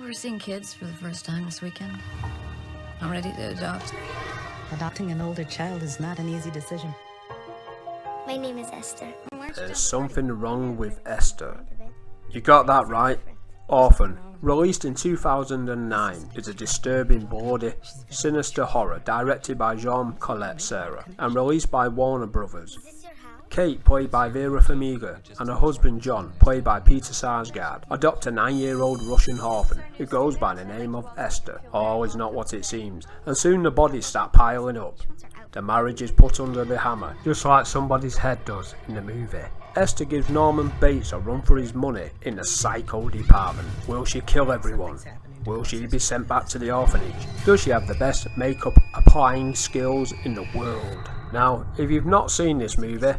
we're seeing kids for the first time this weekend. I'm ready to adopt. Adopting an older child is not an easy decision. My name is Esther. There's something wrong with Esther. You got that right. Orphan, released in 2009, is a disturbing, bloody, sinister horror directed by Jean-Colette Serra and released by Warner Brothers. Kate, played by Vera Farmiga, and her husband John, played by Peter Sarsgaard, adopt a 9-year-old Russian orphan who goes by the name of Esther. All is not what it seems, and soon the bodies start piling up. The marriage is put under the hammer, just like somebody's head does in the movie. Esther gives Norman Bates a run for his money in the psycho department. Will she kill everyone? Will she be sent back to the orphanage? Does she have the best makeup applying skills in the world? Now, if you've not seen this movie,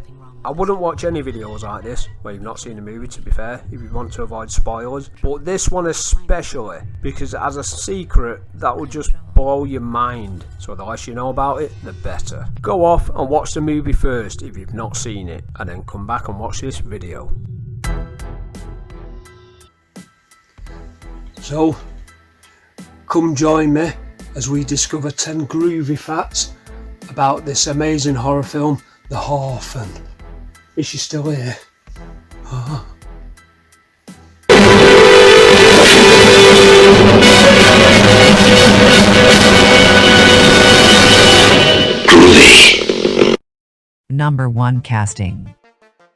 I wouldn't watch any videos like this where you've not seen the movie, to be fair, if you want to avoid spoilers, but this one especially, because as a secret that will just blow your mind, so the less you know about it, the better. Go off and watch the movie first if you've not seen it, and then come back and watch this video. So, come join me as we discover 10 groovy facts about this amazing horror film, The Orphan. Is she still here? Oh. Number 1 casting.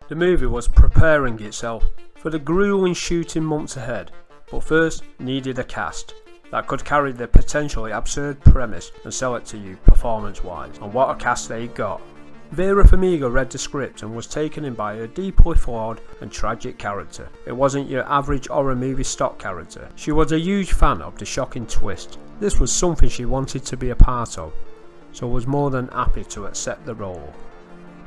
The movie was preparing itself for the grueling shooting months ahead, but first needed a cast that could carry the potentially absurd premise and sell it to you performance-wise, and what a cast they got. Vera Farmiga read the script and was taken in by a deeply flawed and tragic character. It wasn't your average horror movie stock character. She was a huge fan of the shocking twist. This was something she wanted to be a part of, so was more than happy to accept the role.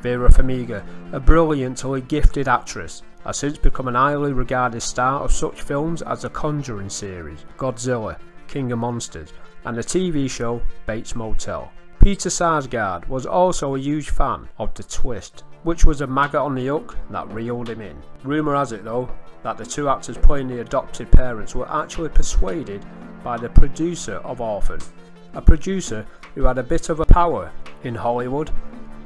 Vera Farmiga, a brilliantly gifted actress, has since become an highly regarded star of such films as the Conjuring series, Godzilla, King of Monsters, and the TV show Bates Motel. Peter Sarsgaard was also a huge fan of the twist, which was a maggot on the hook that reeled him in. Rumour has it though, that the two actors playing the adopted parents were actually persuaded by the producer of Orphan, a producer who had a bit of a power in Hollywood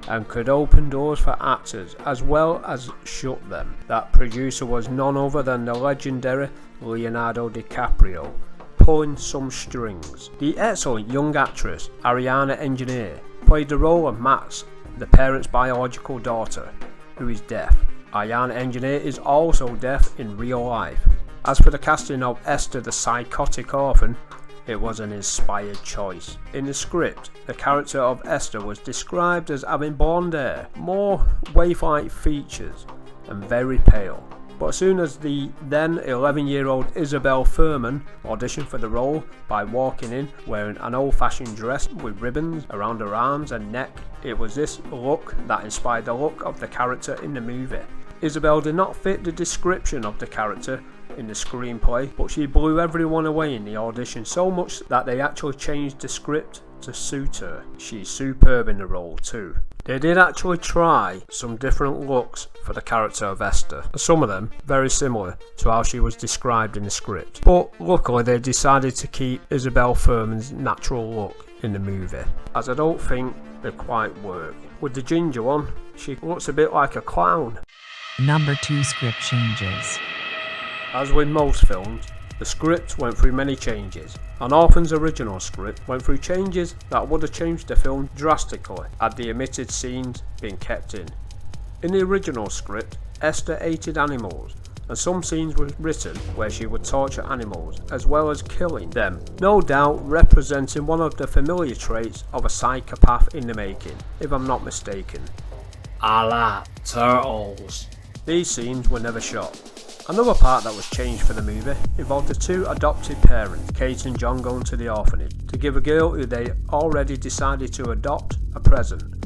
and could open doors for actors as well as shut them. That producer was none other than the legendary Leonardo DiCaprio, pulling some strings. The excellent young actress Ariana Engineer played the role of Max, the parent's biological daughter, who is deaf. Ariana Engineer is also deaf in real life. As for the casting of Esther the psychotic orphan, it was an inspired choice. In the script, the character of Esther was described as having blonde hair, more waif-like features, and very pale. But as soon as the then 11-year-old Isabel Fuhrman auditioned for the role by walking in wearing an old-fashioned dress with ribbons around her arms and neck, it was this look that inspired the look of the character in the movie. Isabel did not fit the description of the character in the screenplay, but she blew everyone away in the audition so much that they actually changed the script to suit her. She's superb in the role too. They did actually try some different looks for the character of Esther, some of them very similar to how she was described in the script, but luckily they decided to keep Isabel Fuhrman's natural look in the movie, as I don't think they quite work. With the ginger one, she looks a bit like a clown. Number 2 script changes. As with most films, the script went through many changes, and Orphan's original script went through changes that would have changed the film drastically had the omitted scenes been kept in. In the original script, Esther hated animals, and some scenes were written where she would torture animals as well as killing them, no doubt representing one of the familiar traits of a psychopath in the making, if I'm not mistaken. I like turtles. These scenes were never shot. Another part that was changed for the movie involved the two adopted parents, Kate and John, going to the orphanage to give a girl who they already decided to adopt a present,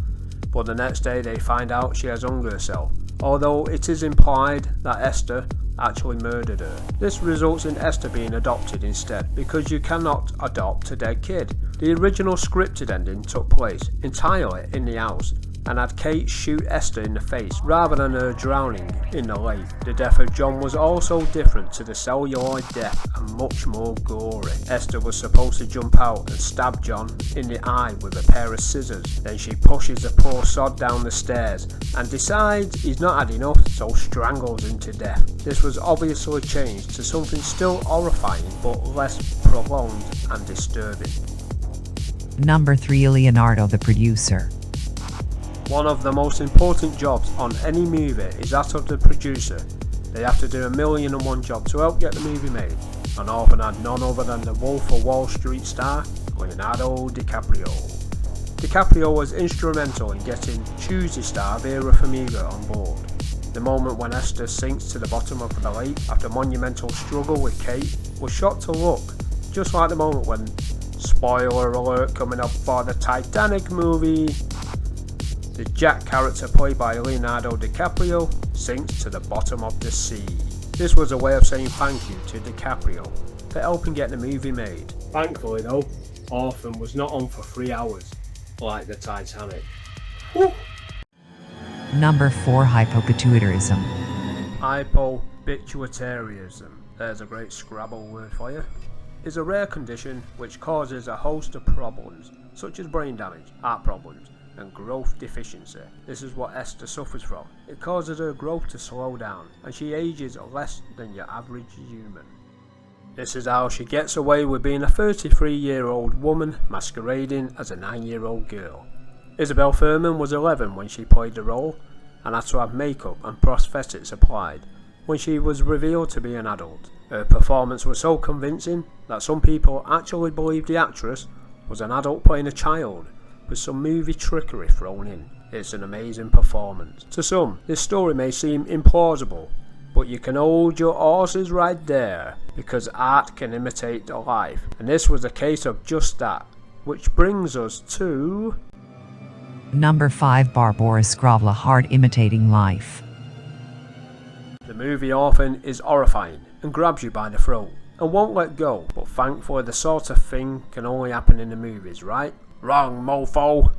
but the next day they find out she has hung herself, although it is implied that Esther actually murdered her. This results in Esther being adopted instead, because you cannot adopt a dead kid. The original scripted ending took place entirely in the house, and had Kate shoot Esther in the face rather than her drowning in the lake. The death of John was also different to the celluloid death and much more gory. Esther was supposed to jump out and stab John in the eye with a pair of scissors. Then she pushes the poor sod down the stairs and decides he's not had enough, so strangles him to death. This was obviously changed to something still horrifying but less prolonged and disturbing. Number 3. Leonardo the producer. One of the most important jobs on any movie is that of the producer. They have to do 1,000,001 job to help get the movie made, and Orphan had none other than the Wolf of Wall Street star, Leonardo DiCaprio. DiCaprio was instrumental in getting Tuesday star Vera Farmiga on board. The moment when Esther sinks to the bottom of the lake after a monumental struggle with Kate was shot to look just like the moment when, spoiler alert coming up for the Titanic movie, the Jack character played by Leonardo DiCaprio sinks to the bottom of the sea. This was a way of saying thank you to DiCaprio for helping get the movie made. Thankfully though, Orphan was not on for 3 hours like the Titanic. Woo! Number 4. Hypopituitarism. Hypopituitarism, there's a great Scrabble word for you, is a rare condition which causes a host of problems such as brain damage, heart problems and growth deficiency. This is what Esther suffers from. It causes her growth to slow down and she ages less than your average human. This is how she gets away with being a 33-year-old woman masquerading as a 9-year-old girl. Isabel Fuhrman was 11 when she played the role and had to have makeup and prosthetics applied when she was revealed to be an adult. Her performance was so convincing that some people actually believed the actress was an adult playing a child, with some movie trickery thrown in. It's an amazing performance. To some, this story may seem implausible, but you can hold your horses right there, because art can imitate life, and this was a case of just that, which brings us to... Number 5. Barbora SKROVLA hard imitating life. The movie Orphan is horrifying and grabs you by the throat and won't let go, but thankfully the sort of thing can only happen in the movies, right? Wrong, mofo!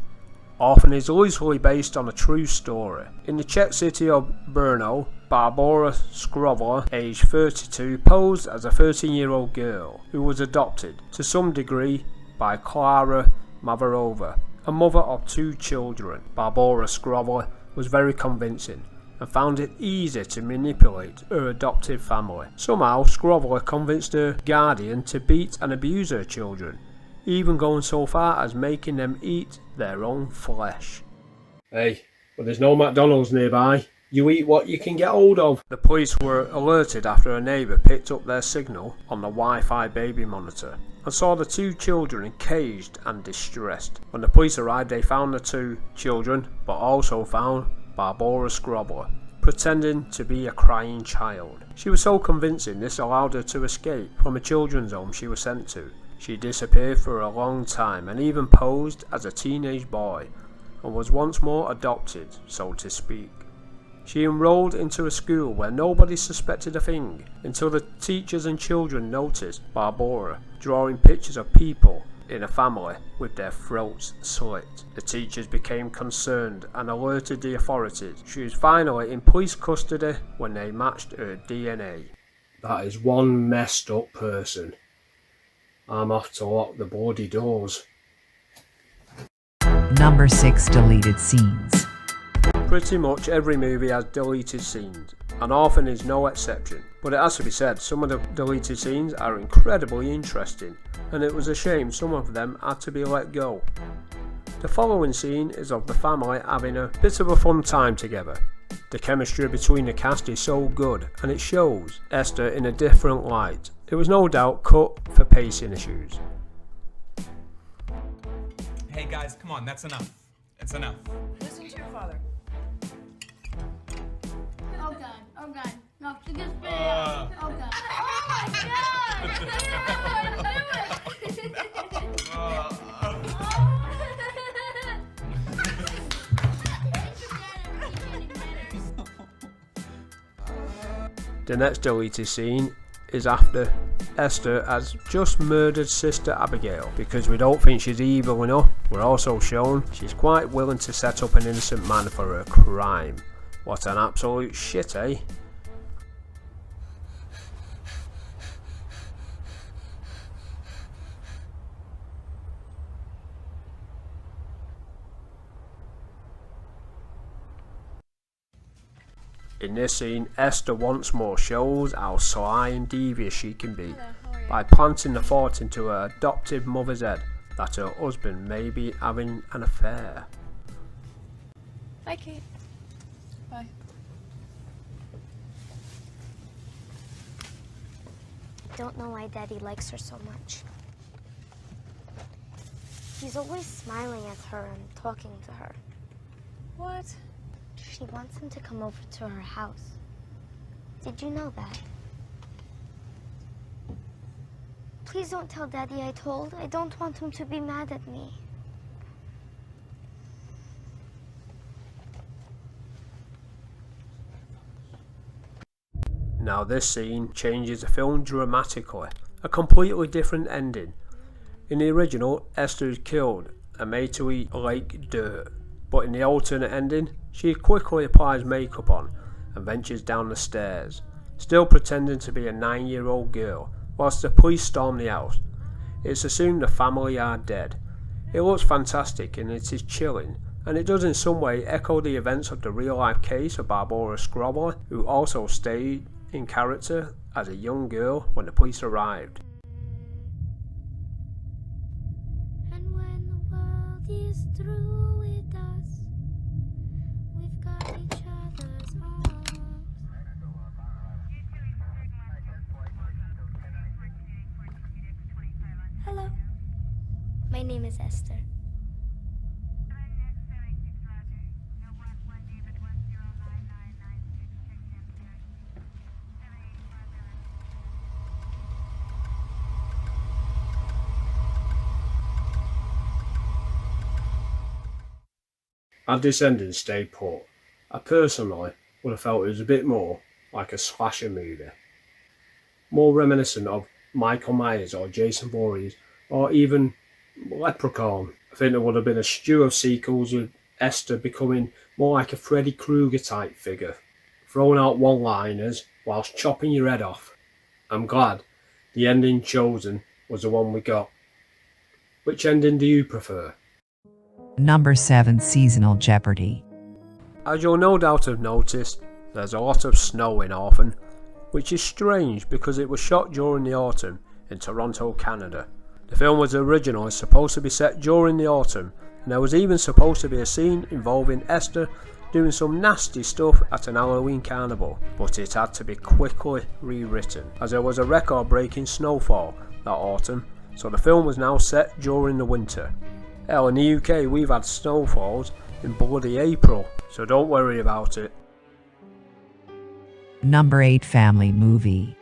Orphan is loosely based on a true story. In the Czech city of Brno, Barbora SKROVLA, aged 32, posed as a 13-year-old girl who was adopted to some degree by Klara Mavarova, a mother of 2 children. Barbora SKROVLA was very convincing and found it easy to manipulate her adoptive family. Somehow SKROVLA convinced her guardian to beat and abuse her children, even going so far as making them eat their own flesh. Hey, well there's no McDonald's nearby. You eat what you can get hold of. The police were alerted after a neighbour picked up their signal on the Wi-Fi baby monitor and saw the 2 children caged and distressed. When the police arrived they found the 2 children, but also found Barbora SKROVLA pretending to be a crying child. She was so convincing this allowed her to escape from a children's home she was sent to. She disappeared for a long time and even posed as a teenage boy and was once more adopted, so to speak. She enrolled into a school where nobody suspected a thing until the teachers and children noticed Barbora drawing pictures of people in a family with their throats slit. The teachers became concerned and alerted the authorities. She was finally in police custody when they matched her DNA. That is one messed up person. I'm off to lock the bloody doors. Number 6. Deleted scenes. Pretty much every movie has deleted scenes, and Orphan is no exception. But it has to be said, some of the deleted scenes are incredibly interesting, and it was a shame some of them had to be let go. The following scene is of the family having a bit of a fun time together. The chemistry between the cast is so good, and it shows Esther in a different light. It was no doubt cut for pacing issues. Hey guys, come on, that's enough. It's enough. Listen to your father. Oh god, oh god. No, she gets big. Oh god. Oh my god! The next deleted scene is after Esther has just murdered Sister Abigail. Because we don't think she's evil enough, we're also shown she's quite willing to set up an innocent man for a crime. What an absolute shit, eh? In this scene, Esther once more shows how sly and devious she can be by planting the thought into her adoptive mother's head that her husband may be having an affair. Bye, Kate. Bye. I don't know why Daddy likes her so much. He's always smiling at her and talking to her. What? She wants him to come over to her house. Did you know that? Please don't tell Daddy I told. I don't want him to be mad at me. Now this scene changes the film dramatically, a completely different ending. In the original, Esther is killed and made to eat lake dirt, but in the alternate ending, she quickly applies makeup on and ventures down the stairs, still pretending to be a 9-year-old girl, whilst the police storm the house. It's assumed the family are dead. It looks fantastic and it is chilling, and it does in some way echo the events of the real-life case of Barbora SKROVLA, who also stayed in character as a young girl when the police arrived. And when the world is through with us, we've got each other's arms. Hello. My name is Esther. Had this ending stayed put, I personally would have felt it was a bit more like a slasher movie. More reminiscent of Michael Myers or Jason Voorhees or even Leprechaun. I think there would have been a stew of sequels with Esther becoming more like a Freddy Krueger type figure, throwing out one-liners whilst chopping your head off. I'm glad the ending chosen was the one we got. Which ending do you prefer? Number 7 Seasonal Jeopardy. As you'll no doubt have noticed, there's a lot of snow in Orphan, which is strange because it was shot during the autumn in Toronto, Canada. The film was originally supposed to be set during the autumn, and there was even supposed to be a scene involving Esther doing some nasty stuff at an Halloween carnival, but it had to be quickly rewritten as there was a record-breaking snowfall that autumn, so the film was now set during the winter. Hell, in the UK we've had snowfalls in bloody April, so don't worry about it. Number 8 Family Movie.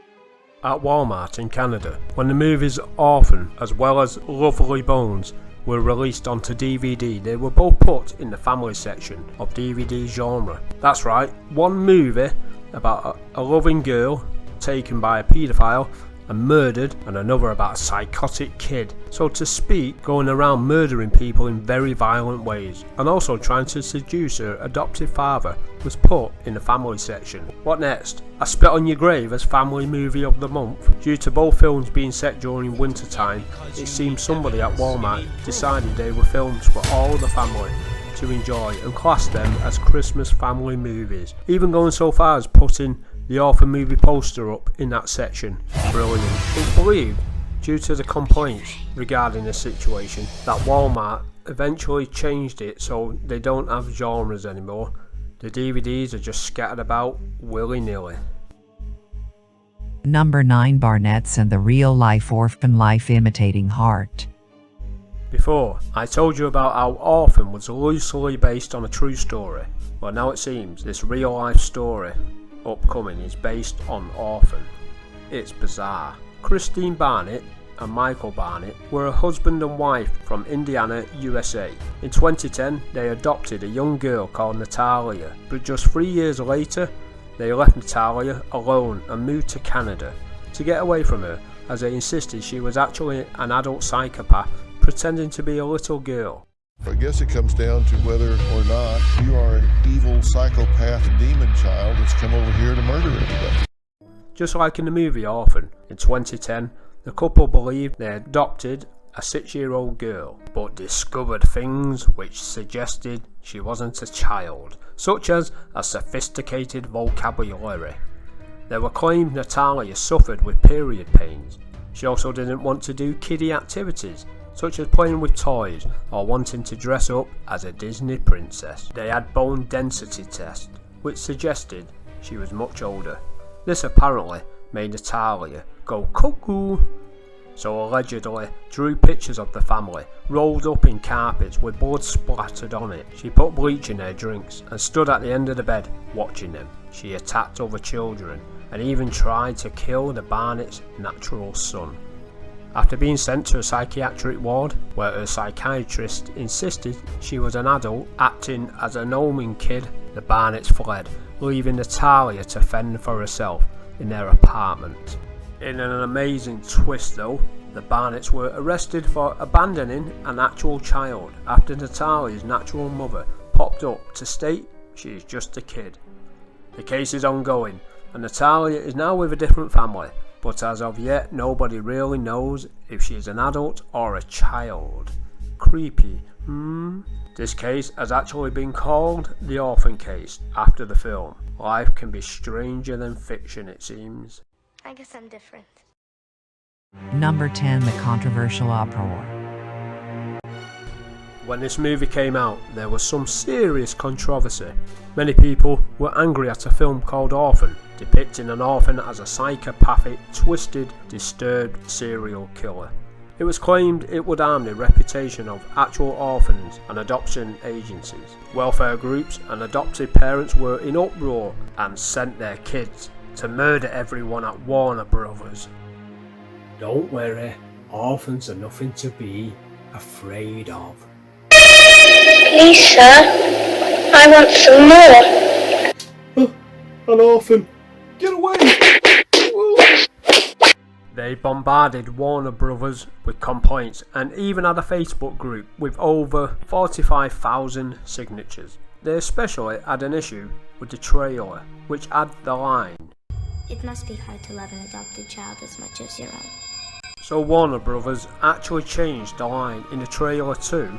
At Walmart in Canada, when the movies Orphan as well as Lovely Bones were released onto DVD, they were both put in the family section of DVD genre. That's right, one movie about a loving girl taken by a paedophile and murdered, and another about a psychotic kid, so to speak, going around murdering people in very violent ways, and also trying to seduce her adoptive father, was put in the family section. What next? I Spit on Your Grave as Family Movie of the Month. Due to both films being set during winter time, it seems somebody at Walmart decided they were films for all the family to enjoy and classed them as Christmas family movies, even going so far as putting the Orphan movie poster up in that section. Brilliant. It's believed, due to the complaints regarding the situation, that Walmart eventually changed it so they don't have genres anymore. The DVDs are just scattered about willy-nilly. Number 9 Barnetts and the Real-Life Orphan Life Imitating Heart. Before, I told you about how Orphan was loosely based on a true story. Well, now it seems this real-life story upcoming is based on Orphan. It's bizarre. Christine Barnett and Michael Barnett were a husband and wife from Indiana, USA. In 2010, they adopted a young girl called Natalia, but just 3 years later, they left Natalia alone and moved to Canada. to get away from her, as they insisted she was actually an adult psychopath pretending to be a little girl. I guess it comes down to whether or not you are an evil psychopath demon child that's come over here to murder everybody. Just like in the movie Orphan, in 2010, the couple believed they adopted a 6-year-old girl, but discovered things which suggested she wasn't a child, such as a sophisticated vocabulary. They were claimed Natalia suffered with period pains. She also didn't want to do kiddie activities, such as playing with toys or wanting to dress up as a Disney princess. They had bone density tests, which suggested she was much older. This apparently made Natalia go cuckoo. So allegedly drew pictures of the family, rolled up in carpets with blood splattered on it. She put bleach in their drinks and stood at the end of the bed watching them. She attacked other children and even tried to kill the Barnett's natural son. After being sent to a psychiatric ward, where her psychiatrist insisted she was an adult acting as a gnoming kid, the Barnetts fled, leaving Natalia to fend for herself in their apartment. In an amazing twist though, the Barnetts were arrested for abandoning an actual child after Natalia's natural mother popped up to state she is just a kid. The case is ongoing and Natalia is now with a different family, but as of yet nobody really knows if she is an adult or a child. Creepy, This case has actually been called the Orphan case after the film. Life can be stranger than fiction, it seems. I guess I'm different. Number 10. The controversial uproar. When this movie came out, there was some serious controversy. Many people were angry at a film called Orphan, depicting an orphan as a psychopathic, twisted, disturbed serial killer. It was claimed it would harm the reputation of actual orphans and adoption agencies. Welfare groups and adopted parents were in uproar and sent their kids to murder everyone at Warner Brothers. Don't worry, orphans are nothing to be afraid of. Please, sir, I want some more. An orphan! Get away! They bombarded Warner Brothers with complaints and even had a Facebook group with over 45,000 signatures. They especially had an issue with the trailer, which had the line, It must be hard to love an adopted child as much as your own. So Warner Brothers actually changed the line in the trailer too.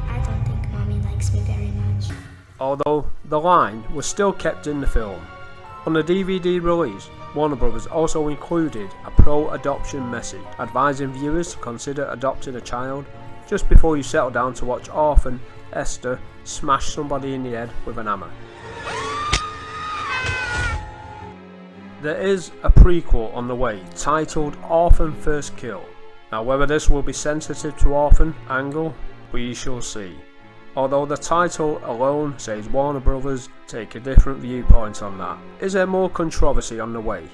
I don't think Mommy likes me very much. Although the line was still kept in the film. On the DVD release, Warner Brothers also included a pro-adoption message advising viewers to consider adopting a child. Just before you settle down to watch Orphan, Esther smash somebody in the head with an hammer. There is a prequel on the way titled Orphan First Kill. Now whether this will be sensitive to Orphan angle, we shall see. Although the title alone says Warner Brothers take a different viewpoint on that. Is there more controversy on the way?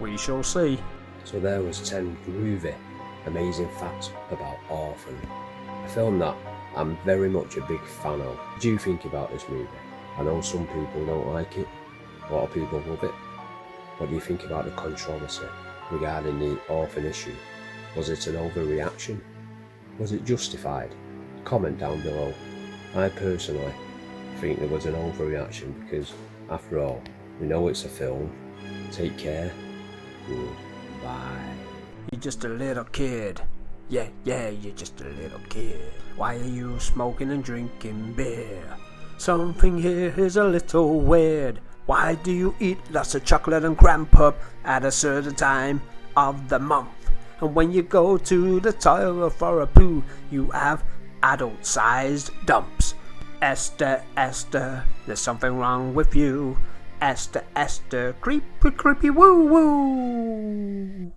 We shall see. So there was 10 groovy, amazing facts about Orphan. A film that I'm very much a big fan of. What do you think about this movie? I know some people don't like it, a lot of people love it. What do you think about the controversy regarding the Orphan issue? Was it an overreaction? Was it justified? Comment down below. I personally think there was an overreaction because, after all, we know it's a film. Take care. Goodbye. You're just a little kid. Yeah, you're just a little kid. Why are you smoking and drinking beer? Something here is a little weird. Why do you eat lots of chocolate and grandpa at a certain time of the month? And when you go to the toilet for a poo, you have adult-sized dumps. Esther, Esther, there's something wrong with you. Esther, Esther, creepy, creepy, woo, woo.